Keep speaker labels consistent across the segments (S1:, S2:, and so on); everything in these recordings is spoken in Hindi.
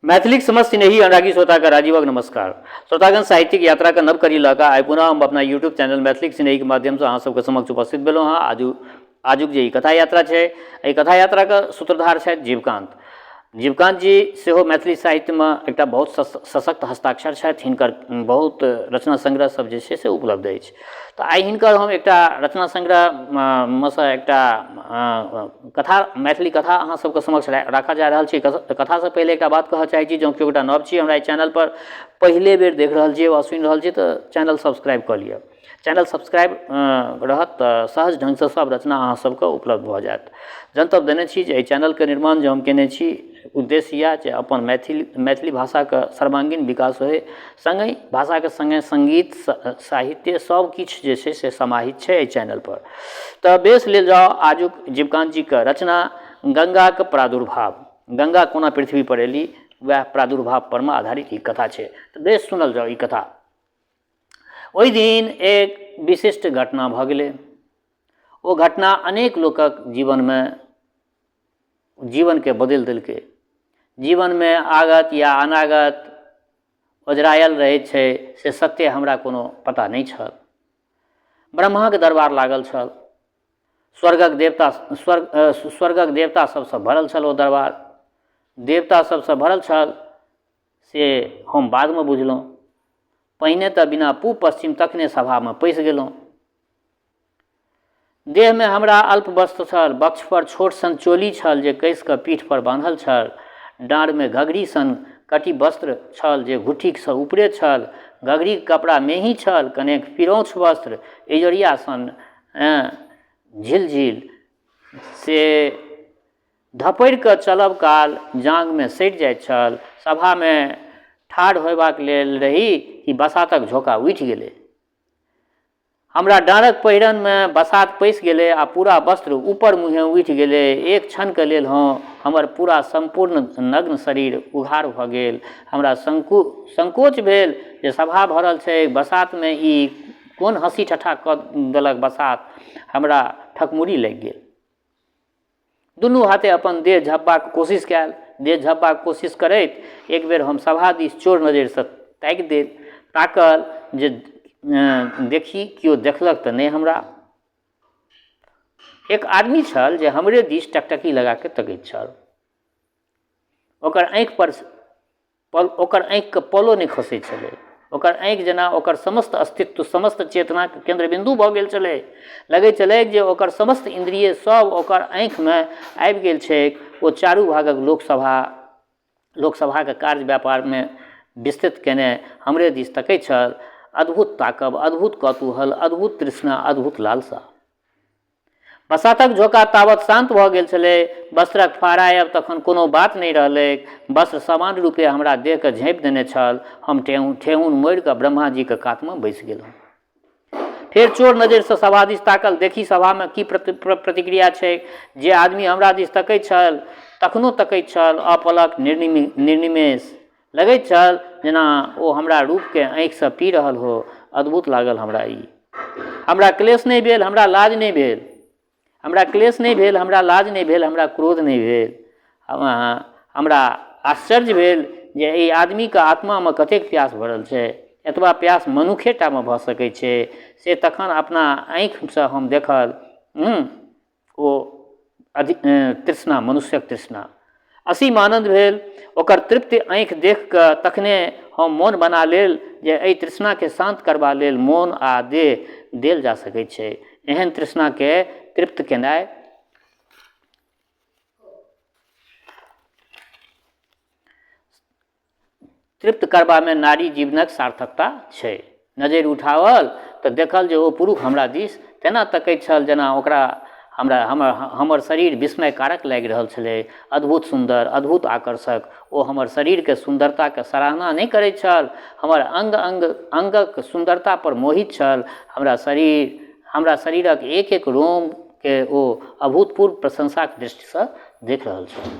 S1: मैथिली समस्त स्नेही अनुरागी श्रोता का राजीवक नमस्कार। श्रोतागण साहित्यिक यात्रा का नव करी लऽ आइ पुनः हम अपना यूट्यूब चैनल मैथिली स्नेही के माध्यम से अहाँ सबके समक्ष उपस्थित भेलहुँ हाँ। आजुक जे कथा यात्रा है, एहि कथा यात्रा का सूत्रधार छथि जीवकांत। जीवकांत जी सेहो मैथिली साहित्य में एक बहुत सशक्त हस्ताक्षर छथि। हिनकर बहुत रचना संग्रह सब जे छै से उपलब्ध अछि। तो आई हिनकर हम एक रचना संग्रह में से एक कथा मैथिली कथा अहाँ सबके समक्ष राखा जा रहा है। कथा से पहले एक बात कह चाहे छी, जो कि गोटा नव छी हमरा चैनल पर पहले बेर देख रहा छी वा सुनि रहा छी तो चैनल सब्सक्राइब कर लिया। चैनल सब्सक्राइब रहत तो सहज ढंग से सब रचना अहाँ सबके उपलब्ध भ जायत। जनतब देने छी जे चैनल के निर्माण जो हम केने छी उद्देश्य यह जे अपन मैथिली भाषा के सर्वांगीण विकास होय, संगे भाषा के संगे संगीत साहित्य सब किछ जे छै से समाहित छै एहि चैनल पर। तो बेस लेल जाओ आजुक जीवकांत जी के रचना गंगा के प्रादुर्भाव। गंगा कोना पृथ्वी पर एली वह प्रादुर्भाव पर में आधारित ई कथा छै। तो बेस सुनल जाओ ई कथा। ओहि दिन एक विशिष्ट घटना भ गेलै। ओ घटना अनेक लोकक जीवन के बदल देलकै। जीवन में आगत या अनागत ओझरायल रहे छै से सत्य हमरा कोनो पता नहीं छल। ब्रह्मा के दरबार लागल छल। स्वर्गक देवता सबसे भरल छल। ओ दरबार देवता सबसे भरल छल से हम बाद में बुझलहुँ। पहिने तो बिना पूब पश्चिम तकने सभा में पैस गेलहुँ। देह में हमरा अल्प वस्त्र छल। वक्ष पर छोट सन चोली छल जे कस के पीठ पर बांधल छल। डाँड़ में घघरी सन कटी वस्त्र छल जे घुट्ठीक से ऊपरे छल। घघरी कपड़ा मेही छल, कनेक पिरौछ वस्त्र इजोरिया सन झिलझिल से धपड़ि कऽ चलब काल जांग में सटि जाइत छल। सभा में ठाढ़ होयबाक लेल रही कि बसातक झोंका उठि गेलै। हमरा डाँड़क पहिरन में बसात पैस गेलै आ पूरा वस्त्र ऊपर मुँहे उठि गेलै। एक क्षण के लेल हमर पूरा संपूर्ण नग्न शरीर उघार भ गेल। हमरा संकोच भेल जे सभा भरल छै, बसात में ई कोन हंसी ठट्ठा कऽ देलक बसात। हमरा ठकमुरी लागि गेल। दुनू हाथे अपन देह झपबाक कोशिश कयल। देह झपबाक कोशिश करैत एक बेर हम सभा दिस चोर नजरि से ताकल जे देखी किओ देखलक तऽ नहीं। हमरा एक आदमी छल जे हमरे दिस टकटकी लगा के तकैत छल। ओकर आँखि के पलो नहीं खसै छलै। ओकर आँखि जेना ओकर समस्त अस्तित्व समस्त चेतना के केंद्र बिंदु भऽ गेल छलै। लगै छलै जे ओकर समस्त इंद्रिय सब ओकर आँखि में आबि गेल छैक। ओ चारू भागक लोकसभा के कार्य व्यापार में विस्तृत केने हमरे दिस तकैत छल। अद्भुत ताकब, अद्भुत कौतूहल, अद्भुत तृष्णा, अद्भुत लालसा। बसातक झोंका तावत शांत भऽ गेल छलै। वस्त्रक फहरायब तखन कोनो बात नहीं रहलै। वस्त्र समान रूपे हमरा देह के झाँपि देने छल। हम ठेहुन मोड़ि कऽ ब्रह्मा जी के कात में बैस गेलहुँ। फेर चोर नजरि से सभा दिस ताकल। देखी सभा में की प्रतिक्रिया छै। जे आदमी हमरा दिस तकैत छल तखनो तकैत छल, अपलक निर्निमेष लगैत छल जेना ओ हमरा रूप के आँखि से पी रहल हो। अद्भुत लागल हमरा ई। हमरा क्लेश नहीं भेल, हमरा लाज नहीं भेल। हमरा क्लेश नहीं भेल, हमरा लाज नहीं भेल, हमरा क्रोध नहीं भेल। हमरा आश्चर्य भेल जे ई आदमी के आत्मा में कतेक प्यास भरल छै। एतबा प्यास मनुखेटा में भऽ सकै छै से तखन अपना आँखि से हम देखल। ओ तृष्णा, मनुष्यक तृष्णा, असीम आनंद भेल। ओकर तृप्ति आँखि देख कऽ तखने हम मौन बना लेल जे एहि तृष्णा के शांत करबा लेल मौन आ देह देल जा सकैत छै। एहन तृष्णा के तृप्त केनाइ तृप्त करबा में नारी जीवनक सार्थकता छै। नजरि उठावल तऽ देखल जे ओ पुरुष हमरा दिस तेना तकैत छल जेना ओकरा हमर शरीर विस्मयकारक लागि रहल छलै। अद्भुत सुंदर, अद्भुत आकर्षक। ओ हमर शरीर के सुंदरता के सराहना नहीं करैत छल, हमर अंगक सुंदरता पर मोहित छल। हमरा शरीरक एक एक रोम के ओ अभूतपूर्व प्रशंसा के दृष्टि से देख रहल छल।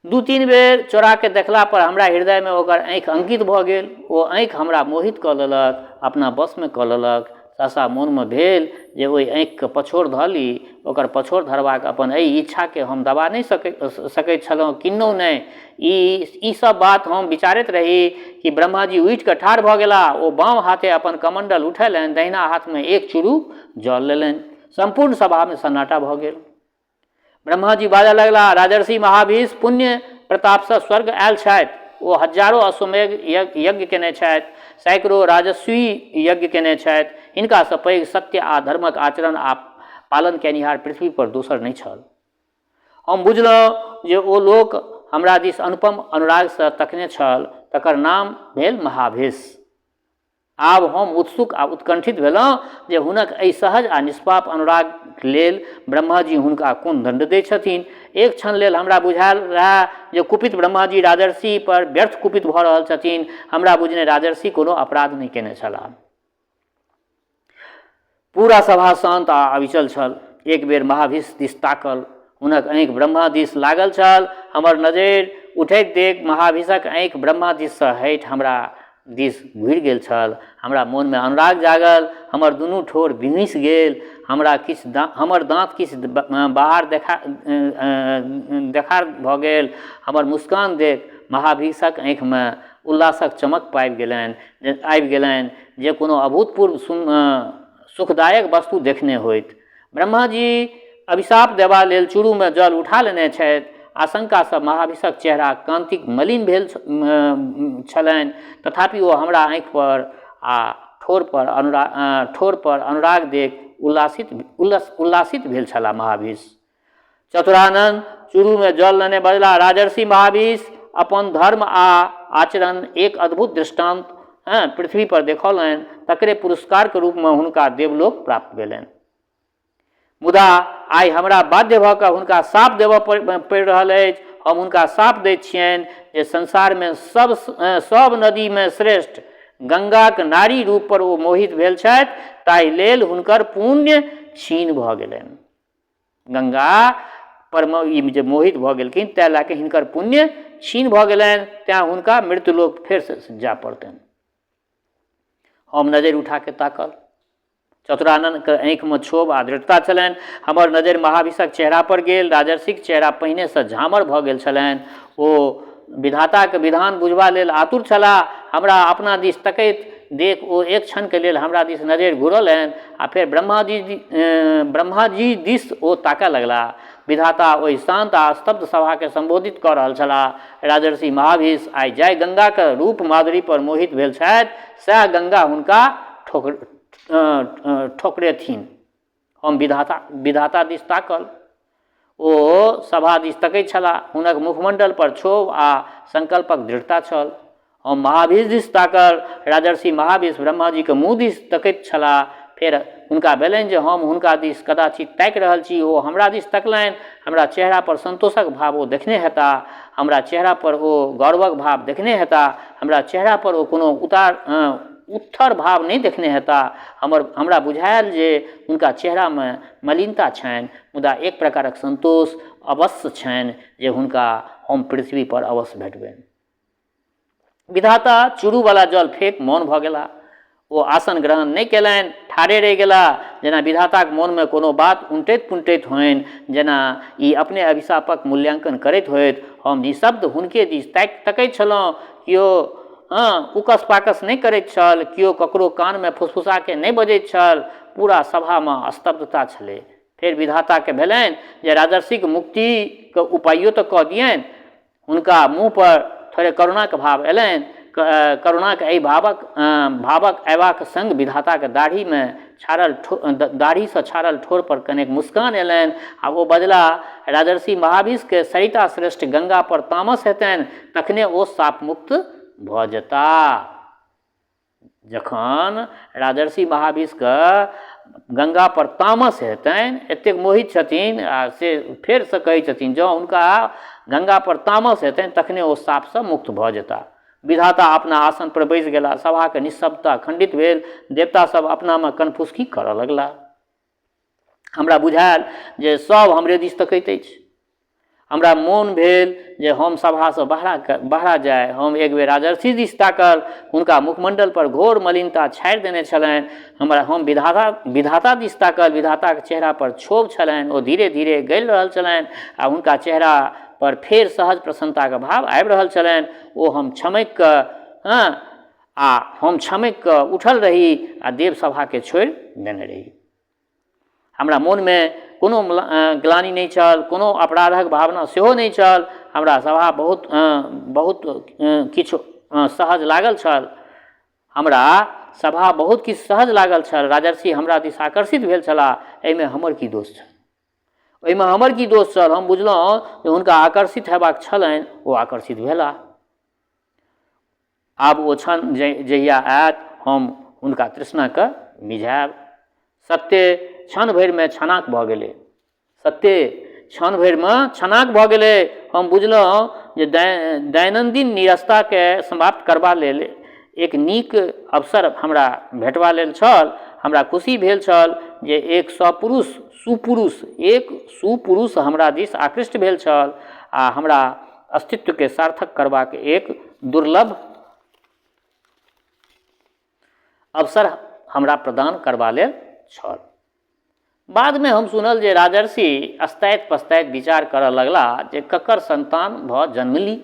S1: दू तीन बेर चोरा के देखला पर हमरा हृदय में ओकर आँखि अंकित भऽ गेल। ओ आँखि हमरा मोहित कऽ लेलक, अपना बस में कऽ लेलक। सहसा मोनमे भेल जे ओहि आँखिके पछोड़ धऽ ली, ओकर पछोड़ धरबाक अपन एहि इच्छाके हम दबा नहि सकैत छलहुँ, किन्नहु नहि। ई सब बात हम विचारैत रही कि ब्रह्मा जी उठि कऽ ठाढ़ भऽ गेला। ओ बाम हाथे अपन कमण्डल उठेलनि, दहिना हाथमे एक चूरू जल लेलनि। संपूर्ण सभामे सन्नाटा भऽ गेल। ब्रह्मा जी बाजऽ लगला, राजर्षि महाभीष पुण्य प्रतापसँ स्वर्ग आयल छथि। ओ हजारों अश्वमेघ यज्ञ केने छथि, सैकड़ों राजस्वी यज्ञ केने छथि। हिनकासँ पैघ सत्य आ धर्मक आचरण आ पालन केनिहार पृथ्वी पर दोसर नहि छल। हम बुझलहुँ जे ओ लोक हमरा दिस अनुपम अनुरागसँ तकने छल, तकर नाम भेल महाभीष। आब हम उत्सुक आ उत्कंठित भेलहुँ जे हुनक एहि सहज आ निष्पाप अनुराग लेल ब्रह्मा जी हुनका कोन दण्ड दै छथिन। एक क्षण लेल हमरा बुझायल रहए जे कुपित ब्रह्मा जी राजर्षि पर व्यर्थ कुपित भऽ रहल छथिन। हमरा बुझने राजर्षि कोनो अपराध नहि केने छलाह। पूरा सभा शांत आ अविचल छल। एक बेर महाभीष दिस ताकल, हुनक आँखि ब्रह्मा दिस लागल छल। हमर नजरि उठैत देख महाभीषक आँखि ब्रह्मा दिससँ हटि हमरा दिस घुरि गेल छल। हमरा मोनमे अनुराग जागल, हमर दुनू ठोर बिन्हिस गेल। हमर दाँत किछु बाहर देखार भऽ गेल। हमर मुस्कान देख महाभीषक आँखिमे उल्लासक चमक आबि गेलनि, जे कोनो अभूतपूर्व सुखदायक वस्तु देखने होइत। ब्रह्मा जी अभिशाप देबा लेल चूरूमे जल उठा लेने छथि। आशंकासँ महाभीषक चेहरा कांतिक मलिन भेल छलनि, तथापि ओ हमरा आँखि पर आ ठोर पर अनुराग देख उल्लासित भेल छलाह। महाभीष चतुरानन चूरूमे जल लेने बजला, राजर्षि महाभीष अपन धर्म आ आचरण एक अद्भुत दृष्टांत पृथ्वी पर देखौलनि, तकरे पुरस्कारके रूपमे हुनका देवलोक प्राप्त भेलनि। मुदा आइ हमरा बाध्य भऽ कऽ हुनका साप देबऽ पड़ि रहल अछि। हम हुनका साप दैत छियनि जे संसारमे सब नदीमे श्रेष्ठ गंगाक नारी रूप पर ओ मोहित भेल छथि, ताहि लेल हुनकर पुण्य क्षीण भऽ गेलनि। गंगा पर ई जे मोहित भऽ गेलखिन, तैं लऽ कऽ हिनकर पुण्य क्षीण भऽ गेलनि, तैं हुनका मृत्युलोक फेरसँ जाय पड़तनि। हम नजरि उठा के ताकल। चतुराननके आँखिमे क्षोभ आ दृढ़ता छलनि। हमर नजरि महाभीषक चेहरा पर गेल। राजर्षिक चेहरा पहिनेसँ झामर भऽ गेल छलनि। ओ विधाताके विधान बुझबा लेल आतुर छलाह। हमरा अपना दिस तकैत देख ओ एक क्षणके लेल हमरा दिस नजरि घुरौलनि आ फेर ब्रह्मा जी दिस ओ ताकऽ लगला। विधाता ओहि शांत आ स्तब्ध सभाके संबोधित कऽ रहल छलाह। राजर्षि महाभीष आइ जाहि गंगाके रूप माधुरी पर मोहित भेल छथि, सएह गंगा हुनका ठोकरेथिन। हम विधाता दिस ताकल। ओ सभा दिस तकैत छलाह। हुनक मुखमंडल पर क्षोभ आ संकल्पक दृढ़ता छल। हम महाभीष दिस ताकल। राजर्षि महाभीष ब्रह्मा जी के मुँह दिस तकैत छलाह। फेर हुनका भेलनि जे हम हुनका दिस कदाचित ताकि रहल छी। ओ हमरा दिस तकलनि। हमरा चेहरा पर संतोषक भाव ओ देखने हेता, हमरा चेहरा पर ओ गौरवक भाव देखने हेता, हमरा चेहरा पर ओ कोनो उत्थर भाव नहीं देखने हेता। हमरा बुझायल जे हुनका चेहरामे मलिनता छनि, मुदा एक प्रकारक संतोष अवश्य छनि जे हुनका हम पृथ्वी पर अवश्य भेटबनि। विधाता चूरूवाला जल फेक मौन भऽ गेला। ओ आसन ग्रहण नहीं केलनि, ठाढ़े रहि गेला, जेना विधाताक मोनमे कोनो बात उनटैत पुनटैत होनि, जेना ई अपने अभिशापक मूल्यांकन करैत होइत। हम निशब्द हुनके दिस तकैत छलहुँ। किओ उकस पाकस नहीं करैत छल, किओ ककरो कानमे फुसफुसा के नहीं बजैत छल। पूरा सभामे स्तब्धता छलै। फेर विधाताके भेलनि जे राजर्षिक मुक्तिके उपायो तऽ कऽ दियनि। हुनका मुँह पर थोड़े करुणाके भाव अयलनि। करुणाके एहि भावक अयबाक संग विधाताके दाढ़ीसँ छाड़ल ठोर पर कनेक मुस्कान अयलनि आ ओ बजला, राजर्षि महाभीषके सरिता श्रेष्ठ गंगा पर तामस हेतनि, तखने ओ साप मुक्त भऽ जेता। जखन राजर्षि महाभीषके गंगा पर तामस हेतनि, एतेक मोहित छथिन आ से फेरसँ कहै छथिन जँ हुनका गंगा पर तामस हेतनि तखने ओ सापसँ मुक्त भऽ जेता। विधाता अपना आसन पर बैस गेला। सभाके निःशब्दता खंडित भेल। देवता सब अपनामे कनफुसकी करऽ लगला। हमरा बुझायल जे सब हमरे दिस तकैत अछि। हमरा मोन भेल जे हम सभासँ बाहर जाय। हम एक बेर राजर्षि दिस ताकल, हुनका मुखमंडल पर घोर मलिनता छाड़ि देने छलनि। हम विधाता दिस ताकल, विधाताके चेहरा पर क्षोभ छलनि। ओ धीरे धीरे गलि रहल छलनि आ हुनका चेहरा पर फेर सहज प्रसन्नताके भाव आबि रहल छलनि। ओ हम छमकि कऽ उठल रही आ देव सभाके छोड़ि देने रही। हमरा मोनमे कोनो ग्लानि नहि छल, कोनो अपराधक भावना सेहो नहि छल। हमरा सभा बहुत किछु सहज लागल छल। हमरा सभा बहुत किछु सहज लागल छल। राजर्षि हमरा दिस आकर्षित भेल छलाह। एहिमे हमर की दोष छल? ओहिमे हमर की दोष छल? हम बुझलहुँ जे हुनका आकर्षित हेबाक छलनि, ओ आकर्षित भेलाह। आब ओ क्षण जहिया आयत, हम हुनका तृष्णाके मिझायब। सत्य क्षण भरिमे छनाक भऽ गेलै। सत्य क्षण भरिमे छनाक भऽ गेलै। हम बुझलहुँ जे दैनन्दिन नीरसताके समाप्त करबा लेल एक नीक अवसर हमरा भेटबा लेल छल। हमरा खुशी भेल छल जे एक सुपुरुष हमरा दिस आकृष्ट भेल छल आ हमरा अस्तित्वके सार्थक करबाक एक दुर्लभ अवसर हमरा प्रदान करबा लेल छल। बादमे हम सुनल जे राजर्षि अस्ताइत पस्ताइत विचार करऽ लगला जे ककर संतान भऽ जन्मली।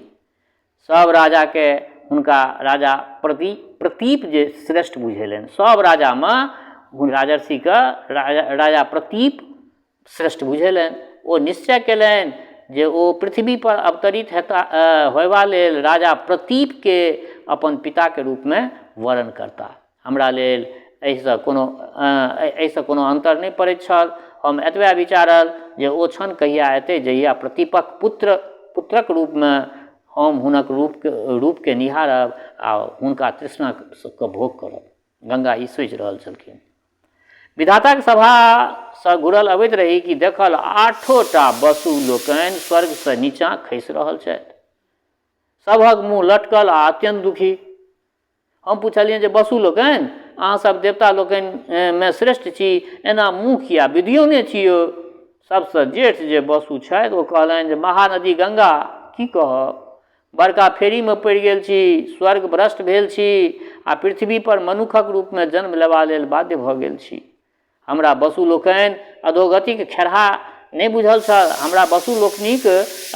S1: सब राजाके हुनका राजा प्रतीप जे श्रेष्ठ बुझेलनि। सब राजामे राजर्षिके राजा प्रतीप श्रेष्ठ बुझेलनि। ओ निश्चय केलनि जे ओ पृथ्वी पर अवतरित होयबा लेल राजा प्रतीपके अपन पिताके रूपमे वर्ण करता। हमरा लेल एहिसँ कोनो अन्तर नहि पड़ैत छल। हम एतबे विचारल जे ओ क्षण कहिया एतै जहिया प्रतीपक पुत्रक रूपमे हम हुनक रूपके निहारब आ हुनका तृष्णाके भोग करब। गंगा ई सोचि रहल छलखिन। विधाताक सभासँ घुरल अबैत रही कि देखल 8टा बसु लोकनि स्वर्गसँ नीचाँ खसि रहल छथि। सभक मुँह लटकल आ अत्यंत दुखी। हम पुछलियनि जे बसु लोकनि, अहाँ सब देवता लोकनिमे श्रेष्ठ छी, एना मुँह किया विधियोने छियौ? सबसँ जेठ जे बसु छथि ओ कहलनि जे महानदी गंगा, की कहब, बड़का फेरीमे पड़ि गेल छी, स्वर्ग भ्रष्ट भेल छी आ पृथ्वी पर मनुखक रूपमे जन्म लेबा लेल बाध्य भऽ गेल छी। हमरा बसु लोकनि अधोगतिक खेरहा नहि बुझल छल। हमरा बसु लोकनिक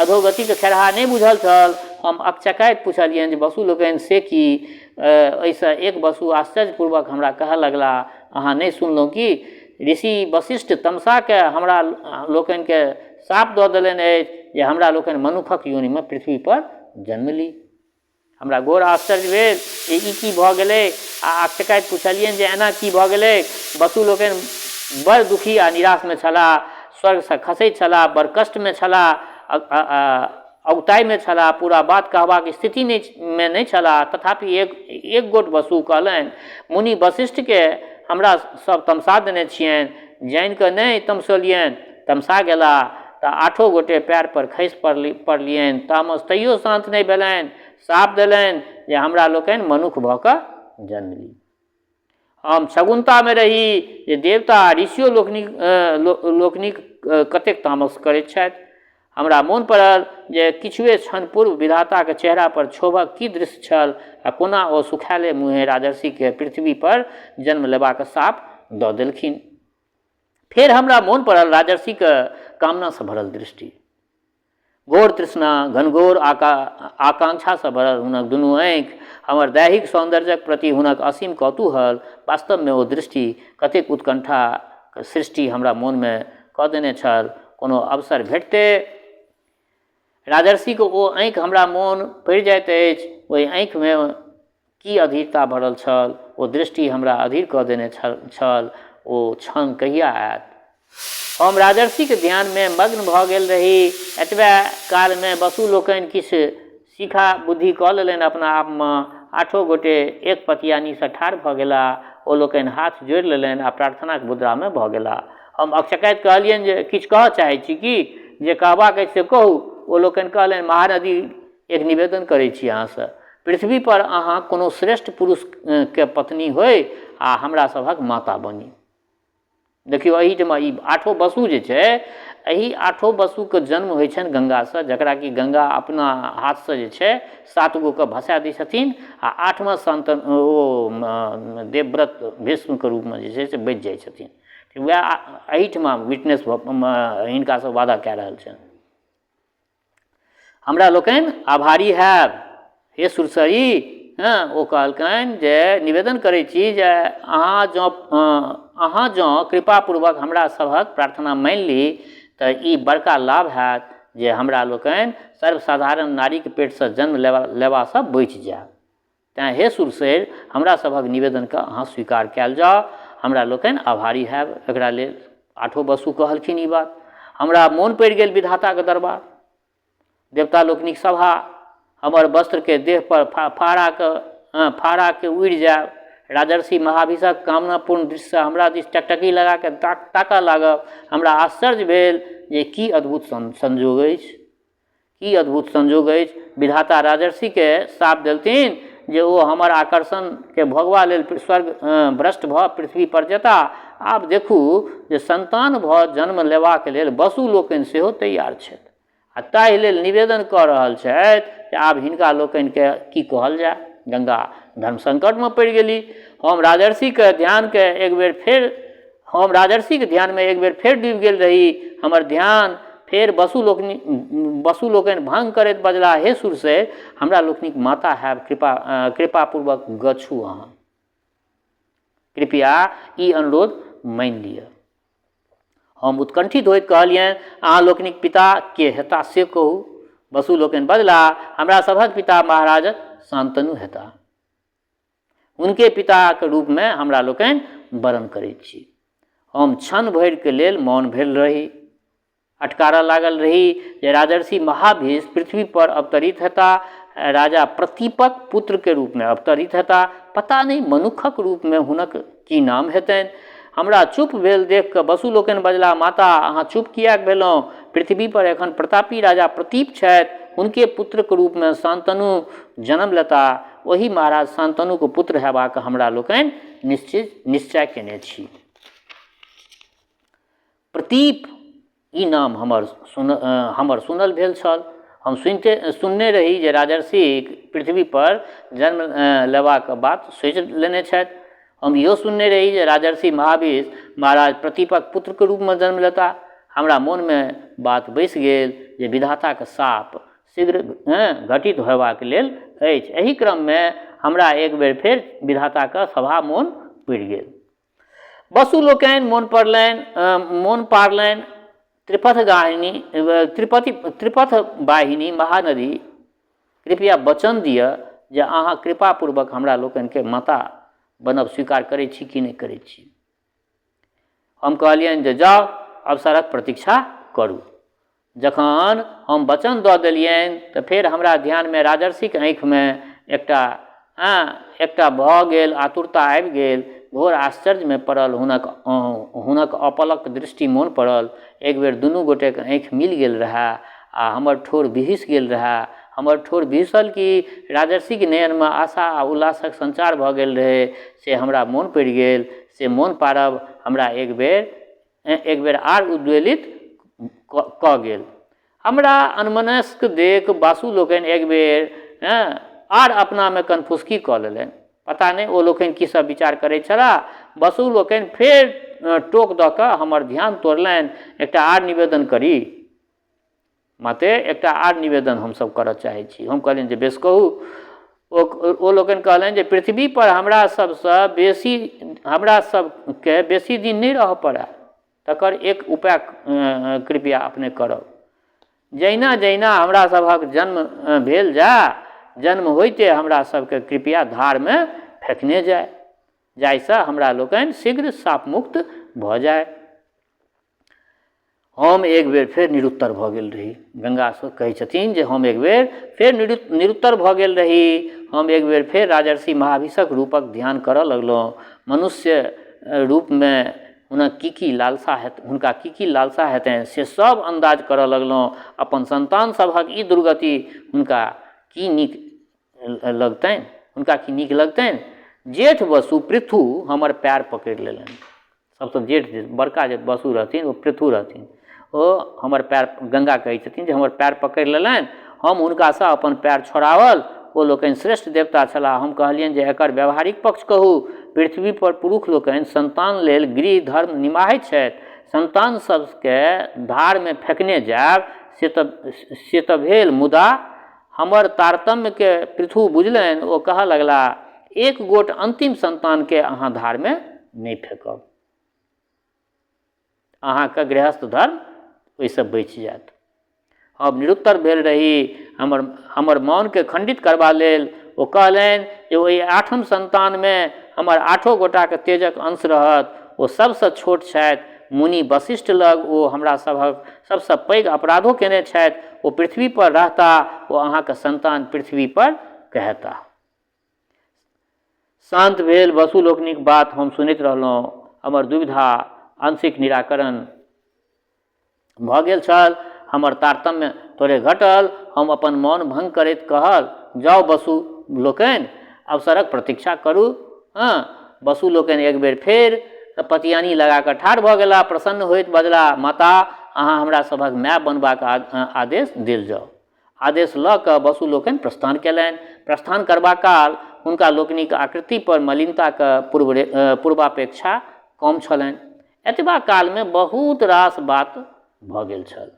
S1: अधोगतिक खेरहा नहि बुझल छल। हम अकचकाइत पुछलियनि जे बसु लोकनि से की? एहिसँ एक बसु आश्चर्यपूर्वक हमरा कहऽ लगला, अहाँ नहि सुनलहुँ कि ऋषि वशिष्ठ तमसाके हमरा लोकनिके शाप दऽ देलनि अछि जे हमरा लोकनि मनुखक योनिमे पृथ्वी पर जन्मली। हमरा घोर आश्चर्य भेल जे ई की भऽ गेलै आ अकचकाइत पुछलियनि जे एना की भऽ गेलै। बसु लोकनि बड़ दुखी आ निराशमे छलाह, स्वर्गसँ खसैत छलाह, बड़ कष्टमे छलाह, अगुताइमे छलाह, पूरा बात कहबाक स्थितिमे नहि छलाह। तथापि एक गोट बसु कहलनि, मुनि वशिष्ठके हमरा सब तमसा देने छियनि। जानि कऽ नहि तमसौलियनि, तमसा गेला तऽ 8 गोटे पैर पर खसि पड़लियनि। तामस तैयो शान्त नहि भेलनि। साप देलनि जे हमरा लोकनि मनुख भऽ कऽ जन्मली। हम छगुन्तामे रही जे देवता ऋषियो लोकनिक कतेक तामस करैत छथि। हमरा मोन पड़ल जे किछुए क्षण पूर्व विधाताके चेहरा पर क्षोभक की दृश्य छल आ कोना ओ सुखायले मुँहे राजर्षिके पृथ्वी पर जन्म लेबाक शाप दऽ देलखिन। फेर हमरा मोन पड़ल राजर्षिके कामनासँ भरल दृष्टि, घोर तृष्णा, घनघोर आकांक्षासँ भरल हुनक दुनू आँखि, हमर दैहिक सौन्दर्यक प्रति हुनक असीम कौतूहल। वास्तवमे ओ दृष्टि कतेक उत्कंठा सृष्टि हमरा मोनमे कऽ देने छल। कोनो अवसर भेटते राजर्षिके ओ आँखि हमरा मोन पड़ि जाइत अछि। ओहि आँखिमे की अधीरता भरल छल, ओ दृष्टि हमरा अधीर कऽ देने छल। ओ क्षण कहिया आयत? हम राजर्षिके ध्यानमे मग्न भऽ गेल रही। एतबे कालमे बसु लोकनि किछु सीखा बुद्धि कऽ लेलनि अपना आपमे। 8 गोटे एक पतियानीसँ ठाढ़ भऽ गेला। ओ लोकनि हाथ जोड़ि लेलनि आ प्रार्थनाक मुद्रामे भऽ गेला। हम अकचकाइत कहलियनि जे किछु कहऽ चाहै छी कि? जे कहबाक अछि से कहू। ओ लोकनि कहलनि, महानदी, एक निवेदन करै छी अहाँसँ, पृथ्वी पर अहाँ कोनो श्रेष्ठ पुरुषके पत्नी होइ आ हमरा सभक माता बनी। देखियौ एहिठमा ई आठो बसु जे छै, एही आठो बसुके जन्म होइ छनि गंगासँ, जकरा कि गंगा अपना हाथसँ जे छै 7 गोके भसा दै छथिन आ 8वाँ शान्तनु ओ देवव्रत भीष्मके रूपमे जे छै से बचि जाइ छथिन। वएह एहिठमा विटनेस हिनकासँ वादा कए रहल छनि। हमरा लोकनि आभारी हैब हे सुरसरी। हँ, ओ कहलकनि जे निवेदन करै छी जे अहाँ जँ कृपापूर्वक हमरा सभक प्रार्थना मानि ली तऽ ई बड़का लाभ हैत जे हमरा लोकनि सर्वसाधारण नारीके पेटसँ जन्म लेबासँ बचि जायब। तेँ हे सुरसरि, हमरा सभक निवेदनके अहाँ स्वीकार कयल जाओ, हमरा लोकनि आभारी हैब एकरा लेल। आठो बसु कहलखिन ई बात। हमरा मोन पड़ि गेल विधाताके दरबार, देवता लोकनिक सभा, हमर वस्त्रके देह पर फाड़ा के उड़ि जायब। राजर्षि महाभिषक कामनापूर्ण दृश्य हमरा दिस टकटकी लगा के ताकऽ लागब। हमरा आश्चर्य भेल जे की अद्भुत संजोग अछि, की अद्भुत संजोग अछि। विधाता राजर्षिके श्राप देलथिन जे ओ हमर आकर्षणके भोगबा लेल स्वर्ग भ्रष्ट भऽ पृथ्वी पर जेता। आब देखू जे संतान भऽ जन्म लेबाक लेल बसु लोकनि सेहो तैयार छथि आ ताहि लेल निवेदन कऽ रहल छथि जे आब हिनका लोकनिके की कहल जाय। गंगा धर्म संकटमे पड़ि गेली। हम राजर्षिके ध्यानके एक बेर फेर डूबि गेल रही। हमर ध्यान फेर बसु लोकनि भंग करैत बजला, हे सुरसरि, हमरा लोकनिक माता हैब, कृपापूर्वक गछू अहाँ, कृपया ई अनुरोध मानि लिअ। हम उत्कंठित होइत कहलियनि, अहाँ लोकनिक पिता के हेता से कहू। बसु लोकनि बजला, हमरा सभक पिता महाराज शान्तनु हेता। हुनके पिताके रूपमे हमरा लोकनि वरण करैत छी। हम क्षण भरिके लेल मौन भेल रही, अटकारऽ लागल रही जे राजर्षि महाभीष पृथ्वी पर अवतरित हेता, राजा प्रतीपक पुत्रके रूपमे अवतरित हेता। पता नहीं मनुखक रूपमे हुनक की नाम हेतनि। हमरा चुप भेल देख कऽ बसु लोकनि बजला, माता अहाँ चुप किएक भेलहुँ? पृथ्वी पर एखन प्रतापी राजा प्रतीप छथि, हुनके पुत्रके रूपमे शान्तनु जन्म लेता। ओही महाराज शान्तनुके पुत्र हेबाक हमरा लोकनि निश्चय केने छी। प्रतीप ई नाम हमर सुनल भेल छल। हम सुनने रही जे राजर्षि पृथ्वी पर जन्म लेबाक बात सोचि लेने छथि। हम इहो सुनने रही जे राजर्षि महाभीष महाराज प्रतीपक पुत्रके रूपमे जन्म लेता। हमरा मोनमे बात बैसि गेल जे विधाताके शाप शीघ्र घटित होयबाक लेल अछि। एहि क्रममे हमरा एक बेर फेर विधाताके सभा मोन पड़ि गेल। बसु लोकनि मोन पारलनि। त्रिपथ वाहिनी महानदी, कृपया वचन दिअ जे अहाँ कृपापूर्वक हमरा लोकनिके माता बनब स्वीकार करै छी कि नहि करै छी। हम कहलियनि जे जाउ अवसरक प्रतीक्षा करू। जखन हम वचन दऽ देलियनि तऽ फेर हमरा ध्यानमे राजर्षिक आँखिमे एकटा भऽ गेल आतुरता आबि गेल। घोर आश्चर्यमे पड़ल हुनक अपलक दृष्टि मोन पड़ल। एक बेर दुनू गोटेके आँखि मिल गेल रहए आ हमर ठोर बिहिस गेल रहए। हमर ठोर बिहिसल कि राजर्षिक नयनमे आशा आ उल्लासक संचार भऽ गेल रहै से हमरा मोन पड़ि गेल। से मोन पारब हमरा एक बेर आर उद्वेलित कऽ गेल। हमरा अनमनस्क देख बासु लोकनि एक बेर आर अपनामे कनफुसकी कऽ लेलनि। पता नहीं ओ लोकनि की सब विचार करै छलाह। बसु लोकनि फेर टोक दऽ कऽ हमर ध्यान तोड़लनि। एकटा आर निवेदन करी माते, एकटा आर निवेदन हमसब करऽ चाहै छी। हम कहलियनि जे बेस कहू। ओ लोकनि कहलनि जे पृथ्वी पर हमरा सबके बेसी दिन नहीं रह पड़ै, तकर एक उपाय कृपया अपने करब। जहिना जहिना हमरा सभक जन्म भेल जन्म होइते हमरा सबके कृपया धारमे फेंकने जाय, जाहिसँ हमरा लोकनि शीघ्र साप मुक्त भऽ जाय। हम एक बेर फेर निरुत्तर भऽ गेल रही। गंगा कहै छथिन जे हम एक बेर फेर निरुत्तर भऽ गेल रही। हम एक बेर फेर राजर्षि महाभिषक रूपक ध्यान करऽ लगलहुँ। मनुष्य रूपमे हुनका की की लालसा हेतनि से सब अंदाज करऽ लगलहुँ। अपन संतान सभक ई दुर्गति हुनका की नीक लगतनि। जेठ बसु पृथु हमर पैर पकड़ि लेलनि। सबसँ जेठ जे बड़का जे बसु रहथिन ओ पृथु रहथिन, ओ हमर पैर, गंगा कहै छथिन जे हमर पैर पकड़ि लेलनि, हम हुनकासँ अपन पैर छोड़ावल। ओ लोकनि श्रेष्ठ देवता छलाह। हम कहलियनि जे एकर व्यवहारिक पक्ष कहू। पृथ्वी पर पुरुष लोकनि संतान लेल गृह धर्म निमाहैत छथि, संतान सबके धारमे फेकने जायब से तऽ भेल। मुदा हमर तारतम्यके पृथु बुझलनि। ओ कहऽ लगला, एक गोट अंतिम संतानके अहाँ धारमे नहि फेकब, अहाँके गृहस्थ धर्म ओहिसँ बचि जायत। हम निरुत्तर भेल रही। हमर मौनके खंडित करबा लेल ओ कहलनि जे ओहि 8म संतानमे हमर 8 गोटाके तेजक अंश रहत। ओ सबसँ छोट छथि। मुनि वशिष्ठ लग ओ हमरा सभक सबसँ पैघ अपराधो केने छथि। ओ पृथ्वी पर रहता, ओ अहाँके संतान पृथ्वी पर कहता। शांत भेल वसु लोकनिक बात हम सुनैत रहलहुँ। हमर दुविधा आंशिक निराकरण भऽ गेल छल। हमर तारतम्य थोड़े घटल। हम अपन मौन भंग करैत कहल, जाउ वसु लोकनि, अवसरक प्रतीक्षा करू। वसु लोकनि एक बेर फेर पतियानी लगा कऽ ठाढ़ भऽ गेला। प्रसन्न होइत बजला, माता, अहाँ हमरा सभक माय बनबाक आदेश देल जाउ। आदेश लऽ कऽ वसु लोकनि प्रस्थान कयलनि। प्रस्थान करबा काल हुनका लोकनिक आकृति पर मलिनताके पूर्वापेक्षा कम छलनि। एतबा कालमे बहुत रास बात भऽ गेल छल।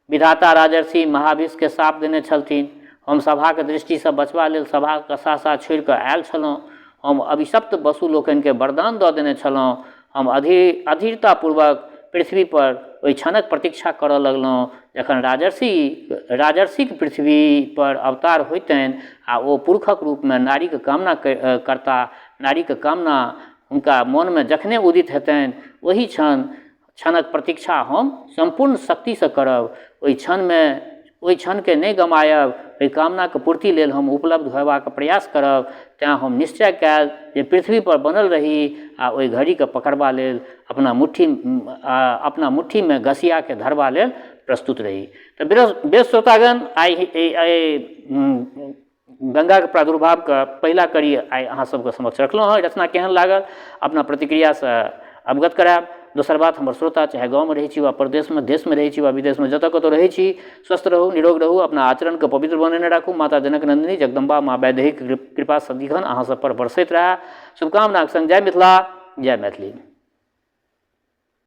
S1: विधाता राजर्षि महाविषके शाप देने छलथिन। हम सभाके दृष्टिसँ बचबा लेल सभाके सासा छोड़ि कऽ आयल छलहुँ। हम अभिशप्त वसु लोकनिके वरदान दऽ देने छलहुँ। हम अधीरतापूर्वक पृथ्वी पर ओहि क्षणक प्रतीक्षा करऽ लगलहुँ जखन राजर्षिक पृथ्वी पर अवतार होइतनि आ ओ पुरुषक रूपमे नारीके कामना करता। नारीके कामना हुनका मोनमे जखने उदित हेतनि, ओहि क्षणक प्रतीक्षा हम संपूर्ण शक्तिसँ करब। ओहि क्षणके नहि गमायब। ओहि कामनाके पूर्ति लेल हम उपलब्ध होयबाक प्रयास करब। तेँ हम निश्चय कयल जे पृथ्वी पर बनल रही आ ओहि घड़ीके पकड़बा लेल अपना मुट्ठीमे घसियाके धरबा लेल प्रस्तुत रही। तऽ बेस श्रोतागण, आइ गंगाके प्रादुर्भावके पहिला कड़ी आइ अहाँ सबके समक्ष रखलहुँ हँ। रचना केहन लागल अपना प्रतिक्रियासँ अवगत करायब। दोसर बात, हमर श्रोता चाहे गाँवमे रहै छी वा प्रदेशमे, देशमे रहै छी वा विदेशमे, जतऽ कतौ रहै छी, स्वस्थ रहू, निरोग रहू, अपना आचरणके पवित्र बनेने राखू। माता जनक नंदिनी जगदम्बा माँ वैदेहीक कृपा सदिखन अहाँ सब पर बरसैत रहै। शुभकामनाक संग जय मिथिला, जय मैथिली।